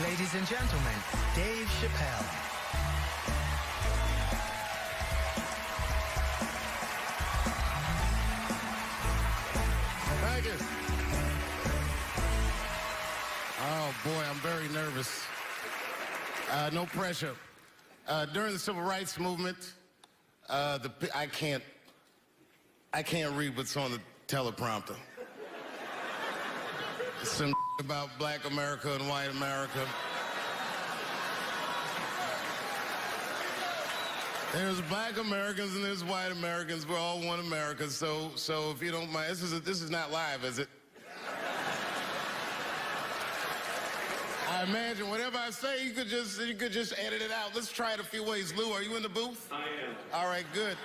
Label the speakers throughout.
Speaker 1: Ladies and gentlemen, Dave Chappelle.
Speaker 2: Thank you. Oh boy, I'm very nervous. No pressure. During the civil rights movement, I can't read what's on the teleprompter. Some about black America and white America. There's black Americans and there's white Americans. We're all one America. So if you don't mind, this is not live, is it? I imagine whatever I say, you could just edit it out. Let's try it a few ways. Lou, are you in the booth?
Speaker 3: I am.
Speaker 2: All right, good.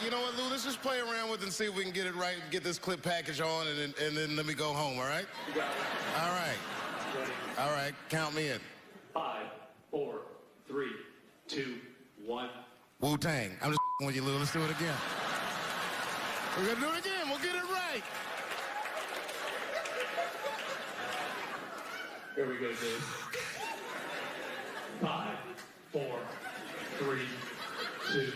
Speaker 2: You know what, Lou? Let's just play around with it and see if we can get it right, get this clip package on, and then let me go home, all right?
Speaker 3: You got it.
Speaker 2: All right.
Speaker 3: Ready?
Speaker 2: All right, count me in.
Speaker 3: 5, 4, 3, 2, 1.
Speaker 2: Wu-Tang. I'm just with you, Lou. Let's do it again. We're gonna do it again. We'll get it right.
Speaker 3: Here we go, Dave. 5, 4, 3, 2.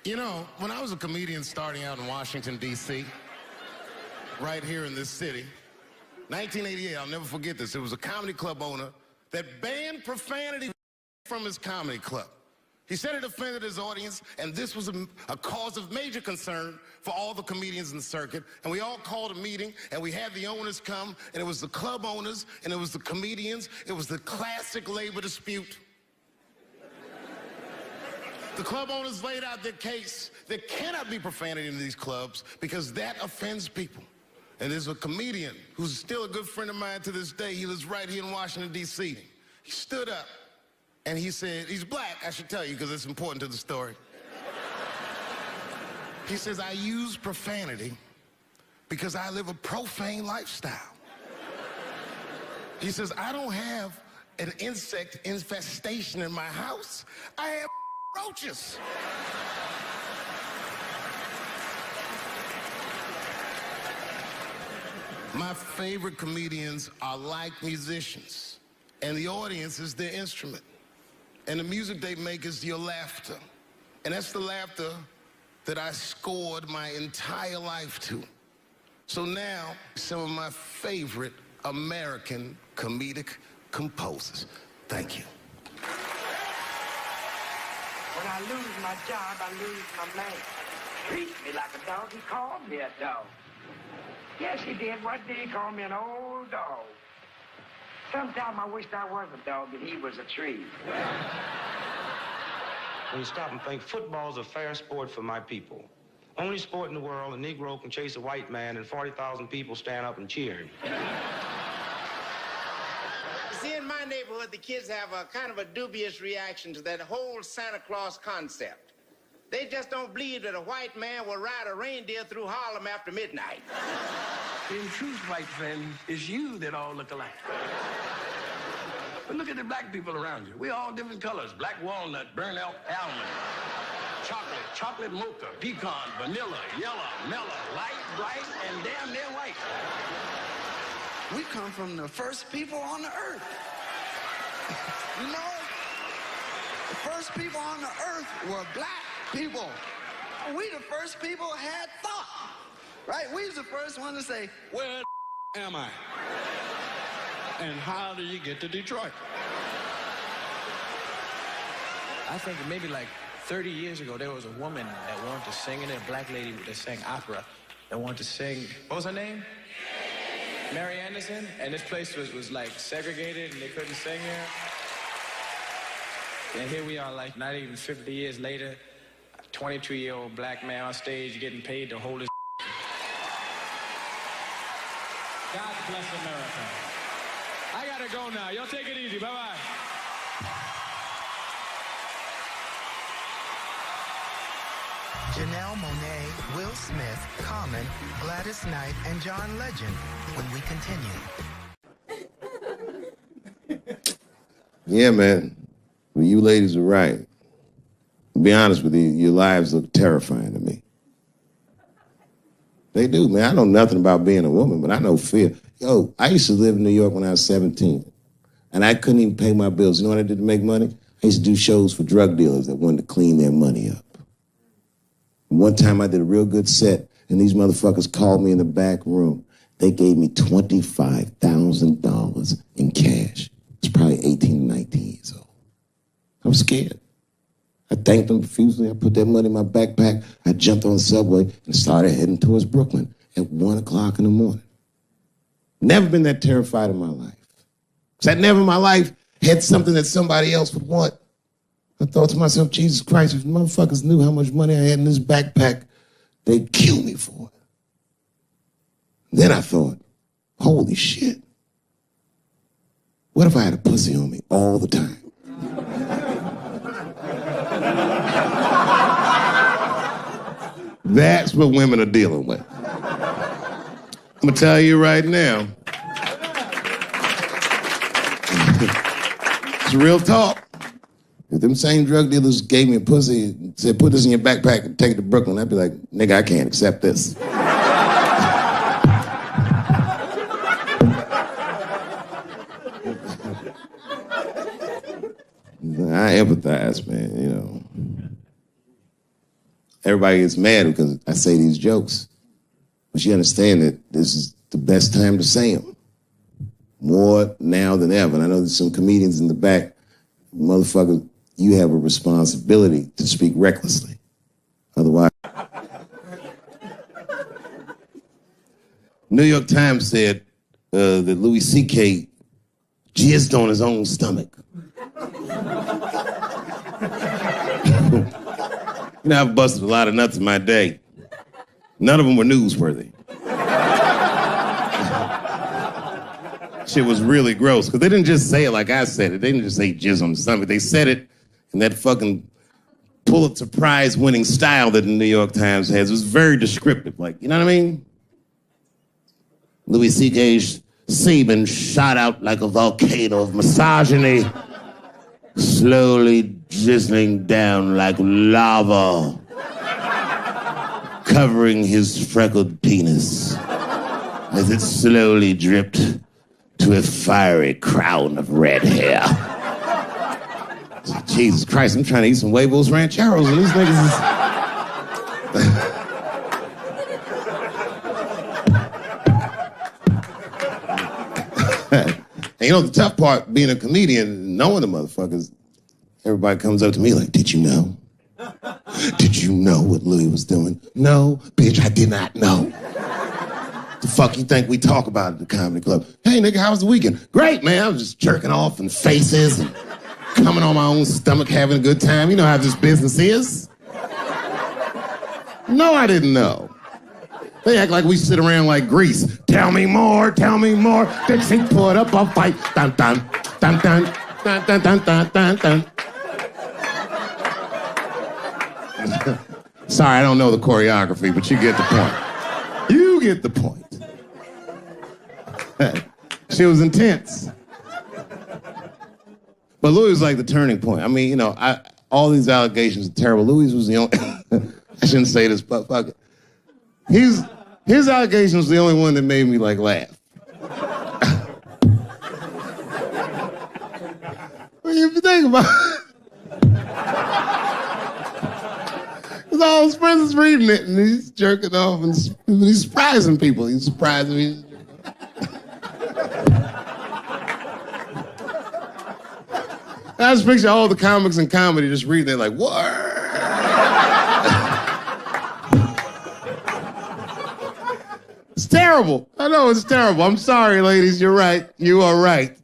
Speaker 2: You know, when I was a comedian starting out in Washington, D.C., right here in this city, 1988, I'll never forget this. It was a comedy club owner that banned profanity from his comedy club. He said it offended his audience, and this was a cause of major concern for all the comedians in the circuit. And we all called a meeting, and we had the owners come, and it was the club owners, and it was the comedians. It was the classic labor dispute. The club owners laid out their case. There cannot be profanity in these clubs because that offends people. And there's a comedian who's still a good friend of mine to this day. He lives right here in Washington, D.C. He stood up and he said, he's black, I should tell you, because it's important to the story. He says, I use profanity because I live a profane lifestyle. He says, I don't have an insect infestation in my house. I have roaches. My favorite comedians are like musicians, and the audience is their instrument. And the music they make is your laughter. And that's the laughter that I scored my entire life to. So now, some of my favorite American comedic composers. Thank you.
Speaker 4: When I lose my job, I lose my man. Treats me like a dog. He called me a dog. Yes, he did. What did he call me? An old dog. Sometimes I wished I was a dog and he was a tree.
Speaker 5: When you stop and think, football's a fair sport for my people. Only sport in the world a Negro can chase a white man and 40,000 people stand up and cheer him.
Speaker 6: See, in my neighborhood, the kids have a kind of a dubious reaction to that whole Santa Claus concept. They just don't believe that a white man will ride a reindeer through Harlem after midnight.
Speaker 7: In truth, white friend, it's you that all look alike. But look at the black people around you. We're all different colors. Black walnut, burnt almond, chocolate mocha, pecan, vanilla, yellow, mellow, light, bright, and damn near white.
Speaker 8: We come from the first people on the earth. You know, the first people on the earth were black people. We the first people had thought, right? We was the first one to say,
Speaker 7: Where am I? And how do you get to Detroit?
Speaker 9: I think maybe like 30 years ago, there was a woman that wanted to sing, and a black lady that sang opera that wanted to sing. What was her name? Mary Anderson. And this place was like segregated, and they couldn't sing here. And here we are, like not even 50 years later, a 22-year-old black man on stage getting paid to hold his. God bless America. I gotta go now. Y'all take it easy. Bye-bye.
Speaker 1: Janelle Monáe, Will Smith, Common, Gladys Knight, and John Legend when we continue.
Speaker 10: Yeah, man. Well, you ladies are right. To be honest with you, your lives look terrifying to me. They do, man. I know nothing about being a woman, but I know fear. Yo, I used to live in New York when I was 17. And I couldn't even pay my bills. You know what I did to make money? I used to do shows for drug dealers that wanted to clean their money up. One time I did a real good set, and these motherfuckers called me in the back room. They gave me $25,000 in cash. I was probably 18, 19 years old. I was scared. I thanked them profusely. I put that money in my backpack. I jumped on the subway and started heading towards Brooklyn at 1 o'clock in the morning. Never been that terrified in my life. Because I never in my life had something that somebody else would want. I thought to myself, Jesus Christ, if motherfuckers knew how much money I had in this backpack, they'd kill me for it. Then I thought, holy shit. What if I had a pussy on me all the time? That's what women are dealing with. I'm gonna tell you right now. It's real talk. If them same drug dealers gave me a pussy and said, put this in your backpack and take it to Brooklyn, I'd be like, nigga, I can't accept this. I empathize, man, you know. Everybody gets mad because I say these jokes. But you understand that this is the best time to say them. More now than ever. And I know there's some comedians in the back. Motherfucker, you have a responsibility to speak recklessly. Otherwise... New York Times said that Louis C.K. jizzed on his own stomach. You know, I've busted a lot of nuts in my day. None of them were newsworthy. Shit was really gross, because they didn't just say it like I said it. They didn't just say jizz on the stomach. They said it in that fucking Pulitzer Prize winning style that the New York Times has. It was very descriptive, like, you know what I mean? Louis C.K.'s semen shot out like a volcano of misogyny, slowly drizzling down like lava, covering his freckled penis as it slowly dripped to a fiery crown of red hair. Jesus Christ, I'm trying to eat some huevos rancheros and these niggas is... And you know, the tough part, being a comedian, knowing the motherfuckers, everybody comes up to me like, did you know? Did you know what Louis was doing? No, bitch, I did not know. The fuck you think we talk about at the comedy club? Hey, nigga, how was the weekend? Great, man. I was just jerking off in faces and coming on my own stomach, having a good time. You know how this business is. No, I didn't know. They act like we sit around like Grease. Tell me more, tell me more. Dixie put up a fight. Dun, dun, dun, dun, dun, dun, dun, dun, dun, dun. Sorry, I don't know the choreography, but you get the point. You get the point. She was intense. But Louis was like the turning point. I mean, you know, all these allegations are terrible. Louis was the only... I shouldn't say this, but fuck it. His allegation was the only one that made me, like, laugh. Well, if you think about it, because all his friends is reading it, and he's jerking off, and he's surprising people. He's surprising me. I just picture all the comics in comedy just reading it like, what? It's terrible. I know it's terrible. I'm sorry, ladies. You're right. You are right.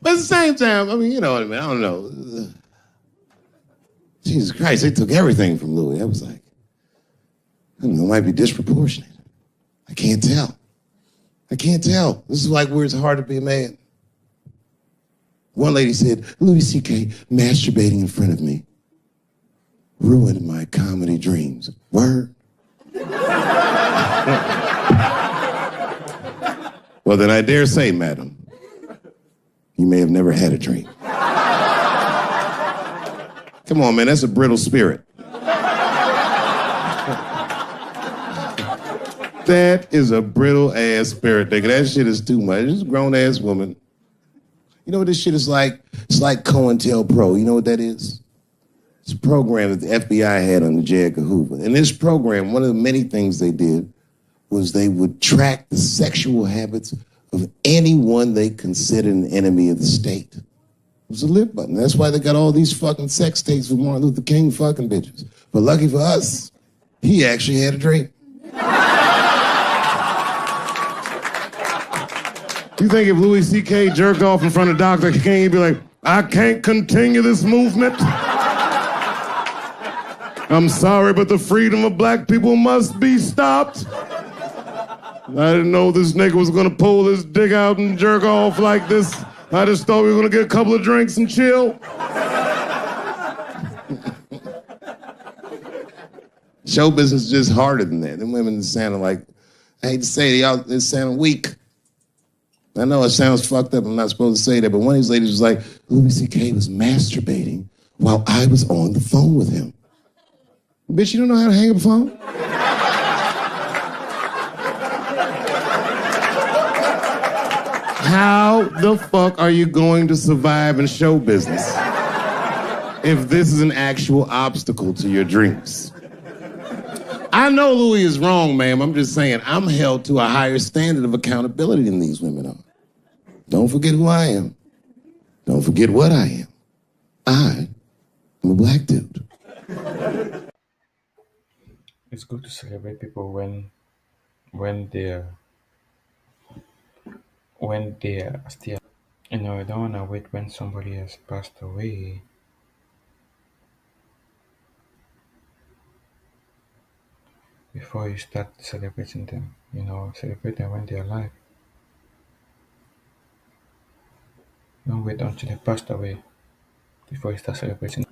Speaker 10: But at the same time, I mean, you know what I mean? I don't know. Jesus Christ, they took everything from Louis. I was like, I don't know, it might be disproportionate. I can't tell. I can't tell. This is like where it's hard to be a man. One lady said, Louis C.K. masturbating in front of me ruined my comedy dreams. Word? Well, then I dare say, madam, you may have never had a dream. Come on, man, that's a brittle spirit. That is a brittle-ass spirit, nigga. That shit is too much. This is a grown-ass woman. You know what this shit is like? It's like COINTELPRO. You know what that is? It's a program that the FBI had under J. Edgar Hoover. In this program, one of the many things they did was they would track the sexual habits of anyone they considered an enemy of the state. It was a live button. That's why they got all these fucking sex tapes with Martin Luther King fucking bitches. But lucky for us, he actually had a dream. You think if Louis C.K. jerked off in front of Dr. King, he'd be like, I can't continue this movement? I'm sorry, but the freedom of black people must be stopped. I didn't know this nigga was gonna pull his dick out and jerk off like this. I just thought we were gonna get a couple of drinks and chill. Show business is just harder than that. Them women sounding like, I hate to say it, they sound weak. I know it sounds fucked up, I'm not supposed to say that, but one of these ladies was like, Louis C.K. was masturbating while I was on the phone with him. Bitch, you don't know how to hang up a phone? How the fuck are you going to survive in show business if this is an actual obstacle to your dreams? I know Louis is wrong, ma'am. I'm just saying I'm held to a higher standard of accountability than these women are. Don't forget who I am. Don't forget what I am. I am a black dude.
Speaker 11: It's good to celebrate people when they're still. You know, you don't wanna wait when somebody has passed away before you start celebrating them. You know, celebrate them when they're alive. Don't wait until they passed away before you start celebrating.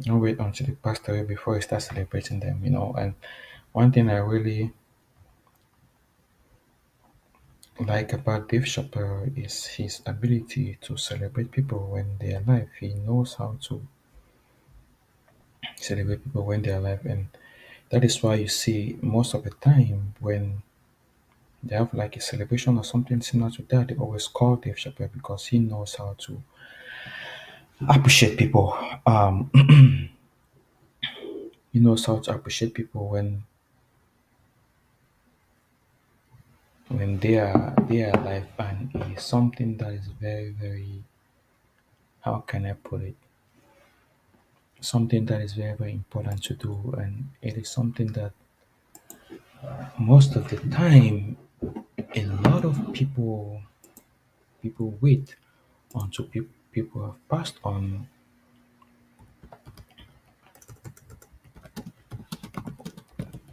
Speaker 11: Don't wait until they passed away before you start celebrating them, you know. And one thing I really like about Dave Chappelle is his ability to celebrate people when they're alive. He knows how to celebrate people when they're alive, and that is why you see most of the time when they have like a celebration or something similar to that, they always call Dave Chappelle because he knows how to appreciate people. He knows how to appreciate people when they are alive, and it is something that is very, very, how can I put it, something that is very, very important to do, and it is something that most of the time a lot of people wait until people have passed on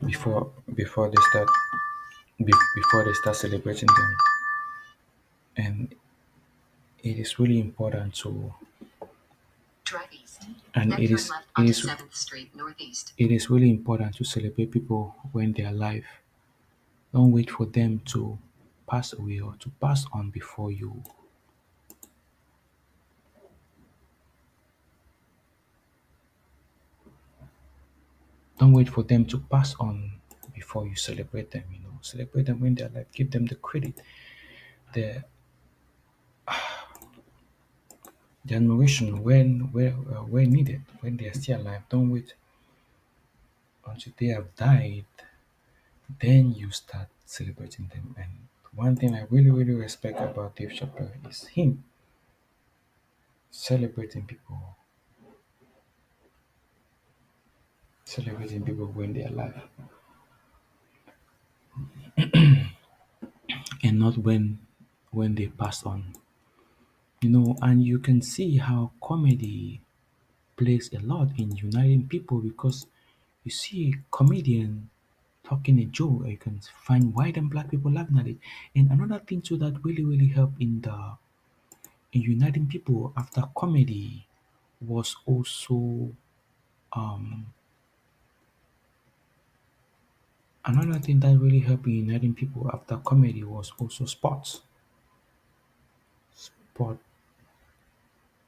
Speaker 11: before they start before they start celebrating them. And it is really important to
Speaker 12: Drive east.
Speaker 11: and
Speaker 12: Then
Speaker 11: it
Speaker 12: turn
Speaker 11: is
Speaker 12: left
Speaker 11: it
Speaker 12: onto
Speaker 11: is
Speaker 12: 7th Street Northeast.
Speaker 11: it is really important to celebrate people when they're alive. Don't wait for them to pass away or to pass on before you. Don't wait for them to pass on before you celebrate them. You know, celebrate them when they're alive. Give them the credit, the admiration when needed, when they are still alive. Don't wait until they have died, then you start celebrating them. And one thing I really, really respect about Dave Chappelle is him celebrating people when they're alive, and not when they pass on. You know, and you can see how comedy plays a lot in uniting people because you see a comedian talking a joke, you can find white and black people laughing at it. And another thing too that really, really helped in uniting people after comedy was also um another thing that really helped in uniting people after comedy was also sports. Sport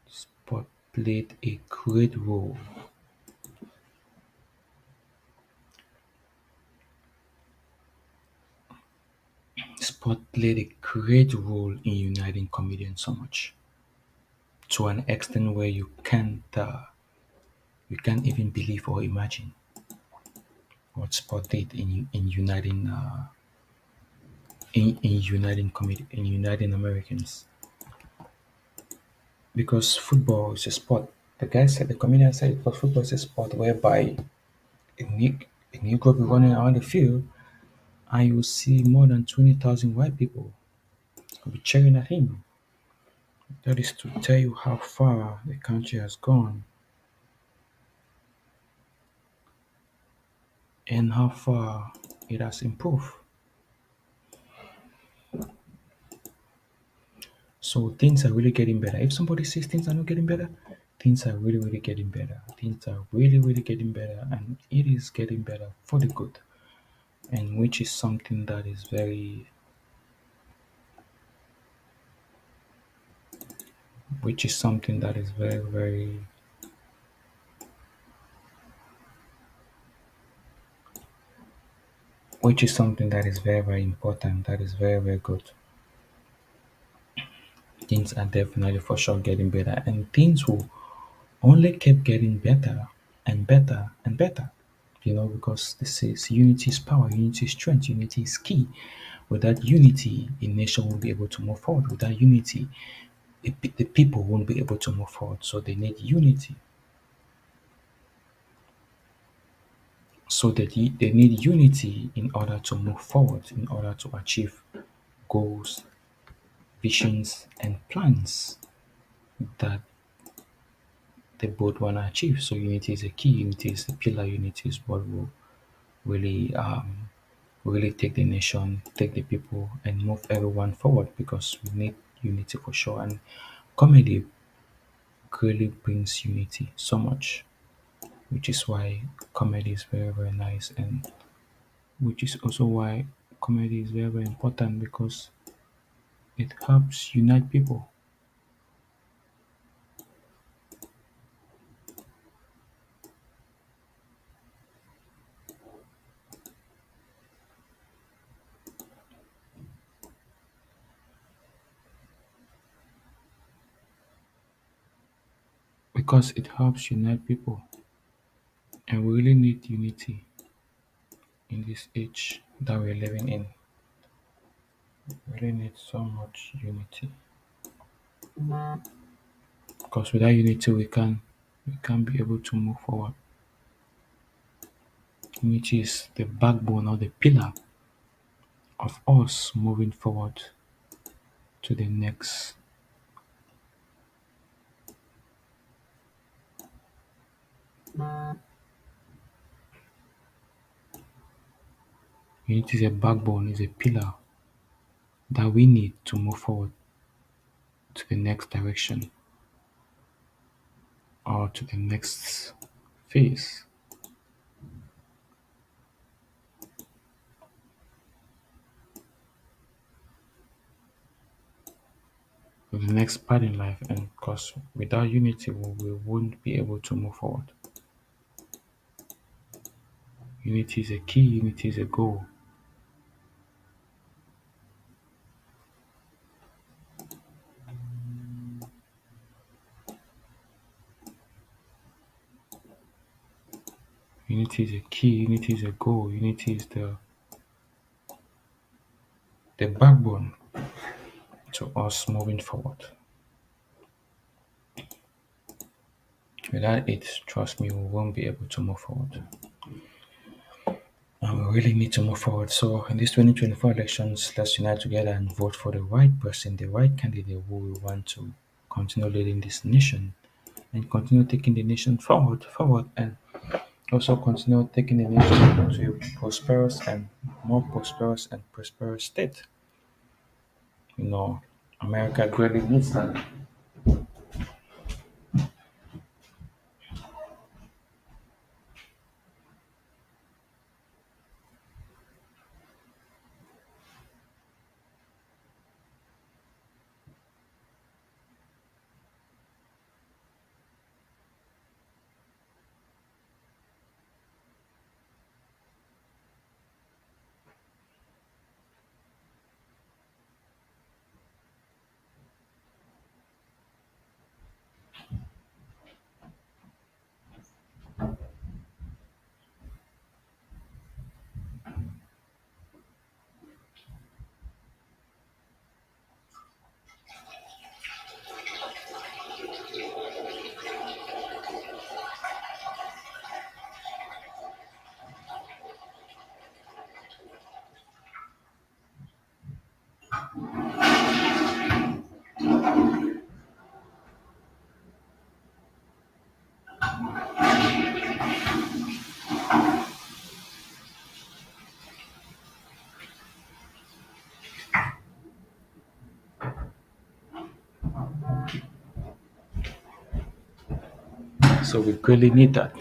Speaker 11: sport played a great role. sport played a great role in uniting comedians so much, to an extent where you can't even believe or imagine what sport did in uniting in uniting Americans. Because football is a sport. The comedian said, because football is a sport whereby a Negro be running around the field, and you will see more than 20,000 white people will be cheering at him. That is to tell you how far the country has gone and how far it has improved. So things are really getting better. If somebody says things are not getting better, things are really, really getting better. Things are really, really getting better, and it is getting better for the good. And which is something that is very, very, which is something that is very, very important. That is very, very good. Things are definitely for sure getting better, and things will only keep getting better and better and better. Because this is unity is power, unity is strength, unity is key. Without unity, a nation won't be able to move forward. Without unity, the people won't be able to move forward. So they need unity. So they need unity in order to move forward, in order to achieve goals, visions, and plans that they both want to achieve. So unity is a key. Unity is the pillar. Unity is what will really really take the nation, take the people, and move everyone forward, because we need unity for sure. And comedy really brings unity so much, which is why comedy is very, very nice, and which is also why comedy is very, very important, because it helps unite people. Because it helps unite people, and we really need unity in this age that we're living in. We really need so much unity, because without unity we can't be able to move forward. Unity is the backbone or the pillar of us moving forward to the next. Unity is a backbone, is a pillar that we need to move forward to the next direction, or to the next phase, to the next part in life. And because without unity, we won't be able to move forward. Unity is a key, unity is a goal. Unity is a key, unity is a goal, unity is the backbone to us moving forward. Without it, trust me, we won't be able to move forward. And we really need to move forward. So in these 2024 elections, let's unite together and vote for the right person, the right candidate who we want to continue leading this nation, and continue taking the nation forward, and also continue taking the nation to a prosperous and more prosperous state. America greatly needs that. So we really need that.